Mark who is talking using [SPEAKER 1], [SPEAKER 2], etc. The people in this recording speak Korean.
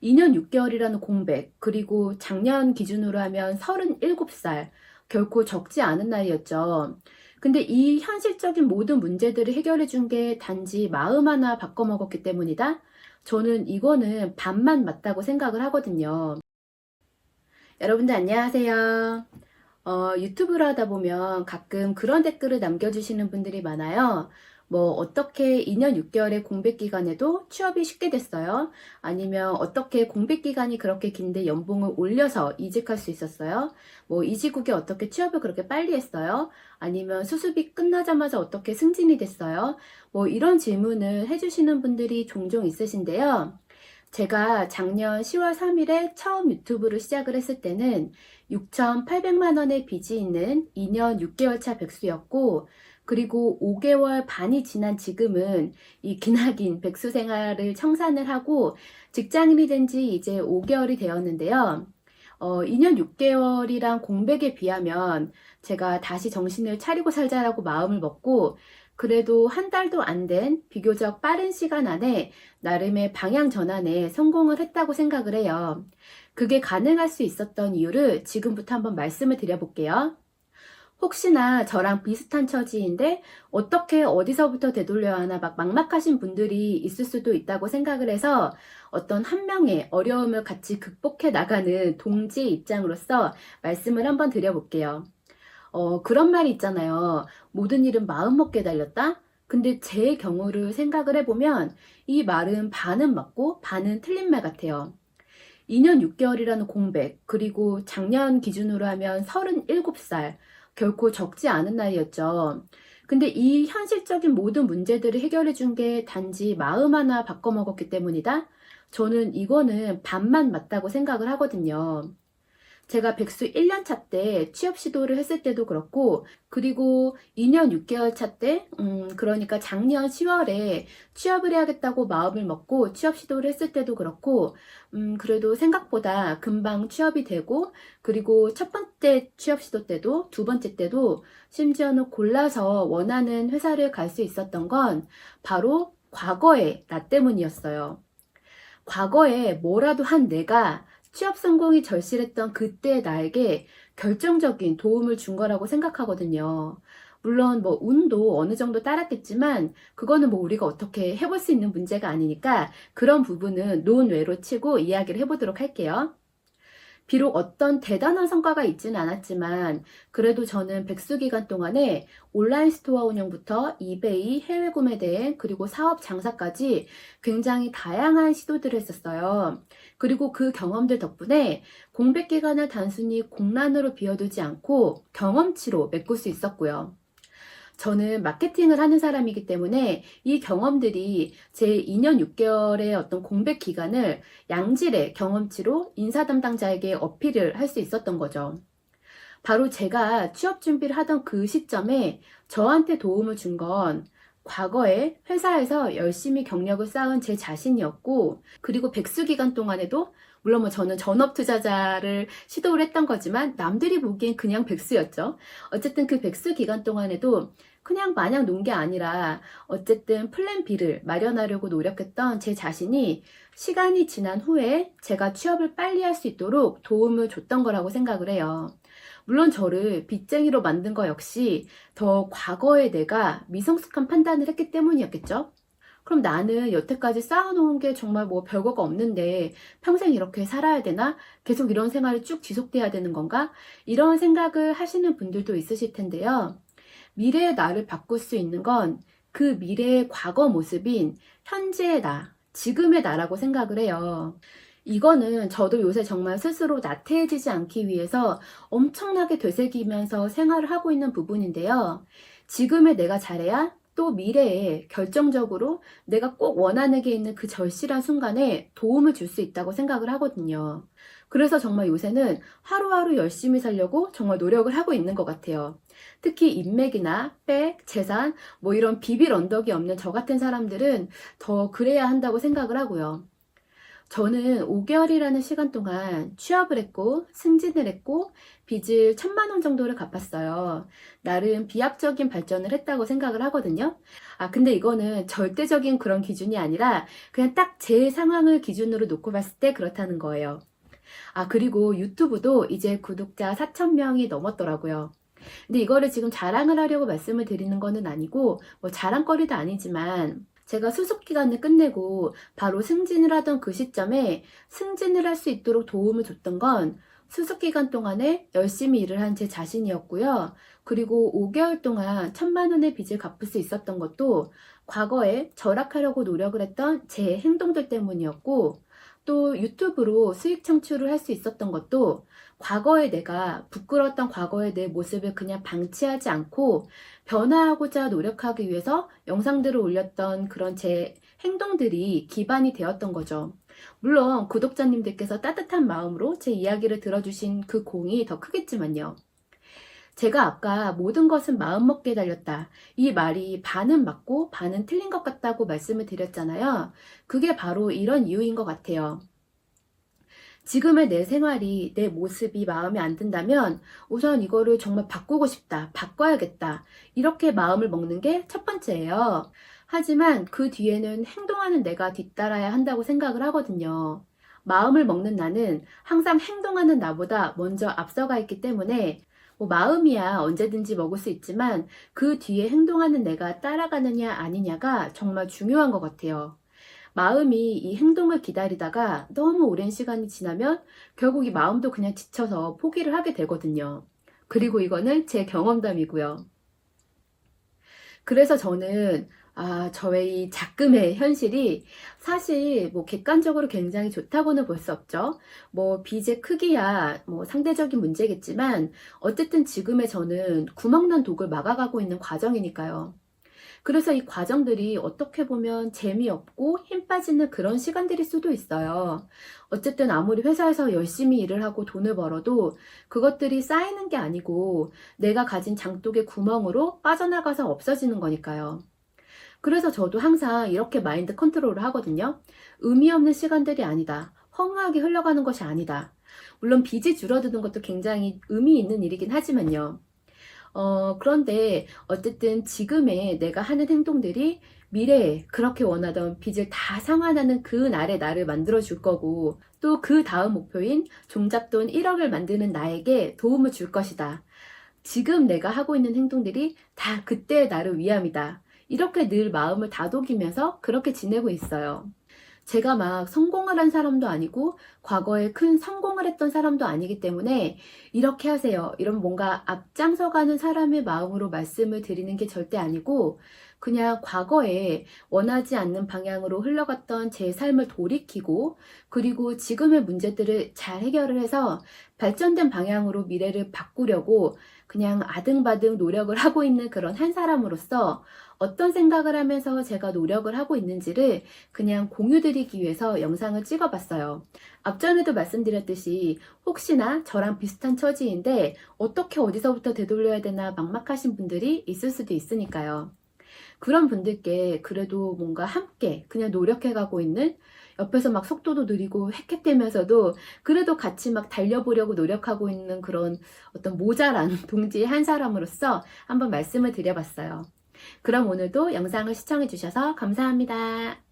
[SPEAKER 1] 2년 6개월이라는 공백, 그리고 작년 기준으로 하면 37살, 결코 적지 않은 나이였죠. 근데 이 현실적인 모든 문제들을 해결해 준 게 단지 마음 하나 바꿔먹었기 때문이다? 저는 이거는 반만 맞다고 생각을 하거든요. 여러분들 안녕하세요. 유튜브를 하다 보면 가끔 그런 댓글을 남겨주시는 분들이 많아요. 뭐, 어떻게 2년 6개월의 공백 기간에도 취업이 쉽게 됐어요? 아니면 어떻게 공백 기간이 그렇게 긴데 연봉을 올려서 이직할 수 있었어요? 뭐, 이 시국에 어떻게 취업을 그렇게 빨리 했어요? 아니면 수습이 끝나자마자 어떻게 승진이 됐어요? 뭐, 이런 질문을 해주시는 분들이 종종 있으신데요. 제가 작년 10월 3일에 처음 유튜브를 시작을 했을 때는 6,800만 원의 빚이 있는 2년 6개월 차 백수였고, 그리고 5개월 반이 지난 지금은 이 기나긴 백수 생활을 청산을 하고 직장인이 된 지 이제 5개월이 되었는데요. 2년 6개월이란 공백에 비하면 제가 다시 정신을 차리고 살자라고 마음을 먹고, 그래도 한 달도 안 된 비교적 빠른 시간 안에 나름의 방향 전환에 성공을 했다고 생각을 해요. 그게 가능할 수 있었던 이유를 지금부터 한번 말씀을 드려볼게요. 혹시나 저랑 비슷한 처지인데 어떻게 어디서부터 되돌려야 하나 막 막막하신 분들이 있을 수도 있다고 생각을 해서 어떤 한 명의 어려움을 같이 극복해 나가는 동지의 입장으로서 말씀을 한번 드려볼게요. 그런 말이 있잖아요. 모든 일은 마음먹기에 달렸다? 근데 제 경우를 생각을 해보면 이 말은 반은 맞고 반은 틀린 말 같아요. 2년 6개월이라는 공백, 그리고 작년 기준으로 하면 37살, 결코 적지 않은 나이였죠. 근데 이 현실적인 모든 문제들을 해결해 준 게 단지 마음 하나 바꿔먹었기 때문이다? 저는 이거는 반만 맞다고 생각을 하거든요. 제가 백수 1년 차 때 취업 시도를 했을 때도 그렇고, 그리고 2년 6개월 차 때, 그러니까 작년 10월에 취업을 해야겠다고 마음을 먹고 취업 시도를 했을 때도 그렇고, 그래도 생각보다 금방 취업이 되고, 그리고 첫 번째 취업 시도 때도, 두 번째 때도, 심지어는 골라서 원하는 회사를 갈 수 있었던 건 바로 과거의 나 때문이었어요. 과거에 뭐라도 한 내가 취업 성공이 절실했던 그때 나에게 결정적인 도움을 준 거라고 생각하거든요. 물론 뭐 운도 어느 정도 따랐겠지만 그거는 뭐 우리가 어떻게 해볼 수 있는 문제가 아니니까 그런 부분은 논외로 치고 이야기를 해보도록 할게요. 비록 어떤 대단한 성과가 있지는 않았지만 그래도 저는 백수 기간 동안에 온라인 스토어 운영부터 이베이, 해외 구매 대행, 그리고 사업 장사까지 굉장히 다양한 시도들을 했었어요. 그리고 그 경험들 덕분에 공백 기간을 단순히 공란으로 비워두지 않고 경험치로 메꿀 수 있었고요. 저는 마케팅을 하는 사람이기 때문에 이 경험들이 제 2년 6개월의 어떤 공백 기간을 양질의 경험치로 인사 담당자에게 어필을 할 수 있었던 거죠. 바로 제가 취업 준비를 하던 그 시점에 저한테 도움을 준 건 과거에 회사에서 열심히 경력을 쌓은 제 자신이었고, 그리고 백수 기간 동안에도 물론 뭐 저는 전업 투자자를 시도를 했던 거지만 남들이 보기엔 그냥 백수였죠. 어쨌든 그 백수 기간 동안에도 그냥 마냥 논 게 아니라 어쨌든 플랜 B를 마련하려고 노력했던 제 자신이 시간이 지난 후에 제가 취업을 빨리 할 수 있도록 도움을 줬던 거라고 생각을 해요. 물론 저를 빚쟁이로 만든 거 역시 더 과거에 내가 미성숙한 판단을 했기 때문이었겠죠? 그럼 나는 여태까지 쌓아놓은 게 정말 뭐 별거가 없는데 평생 이렇게 살아야 되나? 계속 이런 생활이 쭉 지속돼야 되는 건가? 이런 생각을 하시는 분들도 있으실 텐데요. 미래의 나를 바꿀 수 있는 건 그 미래의 과거 모습인 현재의 나, 지금의 나라고 생각을 해요. 이거는 저도 요새 정말 스스로 나태해지지 않기 위해서 엄청나게 되새기면서 생활을 하고 있는 부분인데요. 지금의 내가 잘해야 또 미래에 결정적으로 내가 꼭 원하는 게 있는 그 절실한 순간에 도움을 줄 수 있다고 생각을 하거든요. 그래서 정말 요새는 하루하루 열심히 살려고 정말 노력을 하고 있는 것 같아요. 특히 인맥이나 백, 재산, 뭐 이런 비빌 언덕이 없는 저 같은 사람들은 더 그래야 한다고 생각을 하고요. 저는 5개월이라는 시간 동안 취업을 했고 승진을 했고 빚을 1,000만 원 정도를 갚았어요. 나름 비약적인 발전을 했다고 생각을 하거든요. 근데 이거는 절대적인 그런 기준이 아니라 그냥 딱 제 상황을 기준으로 놓고 봤을 때 그렇다는 거예요. 그리고 유튜브도 이제 구독자 4,000명이 넘었더라고요. 근데 이거를 지금 자랑을 하려고 말씀을 드리는 거는 아니고, 뭐 자랑거리도 아니지만, 제가 수습기간을 끝내고 바로 승진을 하던 그 시점에 승진을 할 수 있도록 도움을 줬던 건 수습기간 동안에 열심히 일을 한 제 자신이었고요. 그리고 5개월 동안 1,000만 원의 빚을 갚을 수 있었던 것도 과거에 절약하려고 노력을 했던 제 행동들 때문이었고, 또 유튜브로 수익 창출을 할 수 있었던 것도 과거에 내가 부끄러웠던 과거의 내 모습을 그냥 방치하지 않고 변화하고자 노력하기 위해서 영상들을 올렸던 그런 제 행동들이 기반이 되었던 거죠. 물론 구독자님들께서 따뜻한 마음으로 제 이야기를 들어주신 그 공이 더 크겠지만요. 제가 아까 모든 것은 마음먹기에 달렸다. 이 말이 반은 맞고 반은 틀린 것 같다고 말씀을 드렸잖아요. 그게 바로 이런 이유인 것 같아요. 지금의 내 생활이, 내 모습이 마음에 안 든다면 우선 이거를 정말 바꾸고 싶다, 바꿔야겠다, 이렇게 마음을 먹는 게 첫 번째예요. 하지만 그 뒤에는 행동하는 내가 뒤따라야 한다고 생각을 하거든요. 마음을 먹는 나는 항상 행동하는 나보다 먼저 앞서가 있기 때문에 뭐 마음이야 언제든지 먹을 수 있지만 그 뒤에 행동하는 내가 따라가느냐 아니냐가 정말 중요한 것 같아요. 마음이 이 행동을 기다리다가 너무 오랜 시간이 지나면 결국 이 마음도 그냥 지쳐서 포기를 하게 되거든요. 그리고 이거는 제 경험담이고요. 그래서 저는 저의 이 작금의 현실이 사실 뭐 객관적으로 굉장히 좋다고는 볼 수 없죠. 뭐 빚의 크기야 뭐 상대적인 문제겠지만 어쨌든 지금의 저는 구멍난 독을 막아가고 있는 과정이니까요. 그래서 이 과정들이 어떻게 보면 재미없고 힘 빠지는 그런 시간들일 수도 있어요. 어쨌든 아무리 회사에서 열심히 일을 하고 돈을 벌어도 그것들이 쌓이는 게 아니고 내가 가진 장독의 구멍으로 빠져나가서 없어지는 거니까요. 그래서 저도 항상 이렇게 마인드 컨트롤을 하거든요. 의미 없는 시간들이 아니다. 허무하게 흘러가는 것이 아니다. 물론 빚이 줄어드는 것도 굉장히 의미 있는 일이긴 하지만요. 그런데 어쨌든 지금의 내가 하는 행동들이 미래에 그렇게 원하던 빚을 다 상환하는 그 날의 나를 만들어 줄 거고 또 그 다음 목표인 종잣돈 1억을 만드는 나에게 도움을 줄 것이다. 지금 내가 하고 있는 행동들이 다 그때의 나를 위함이다. 이렇게 늘 마음을 다독이면서 그렇게 지내고 있어요. 제가 막 성공을 한 사람도 아니고 과거에 큰 성공을 했던 사람도 아니기 때문에 이렇게 하세요, 이런 뭔가 앞장서가는 사람의 마음으로 말씀을 드리는 게 절대 아니고 그냥 과거에 원하지 않는 방향으로 흘러갔던 제 삶을 돌이키고 그리고 지금의 문제들을 잘 해결을 해서 발전된 방향으로 미래를 바꾸려고 그냥 아등바등 노력을 하고 있는 그런 한 사람으로서 어떤 생각을 하면서 제가 노력을 하고 있는지를 그냥 공유드리기 위해서 영상을 찍어봤어요. 앞전에도 말씀드렸듯이 혹시나 저랑 비슷한 처지인데 어떻게 어디서부터 되돌려야 되나 막막하신 분들이 있을 수도 있으니까요. 그런 분들께 그래도 뭔가 함께 그냥 노력해가고 있는 옆에서 막 속도도 느리고 헥헥대면서도 그래도 같이 막 달려보려고 노력하고 있는 그런 어떤 모자란 동지의 한 사람으로서 한번 말씀을 드려봤어요. 그럼 오늘도 영상을 시청해주셔서 감사합니다.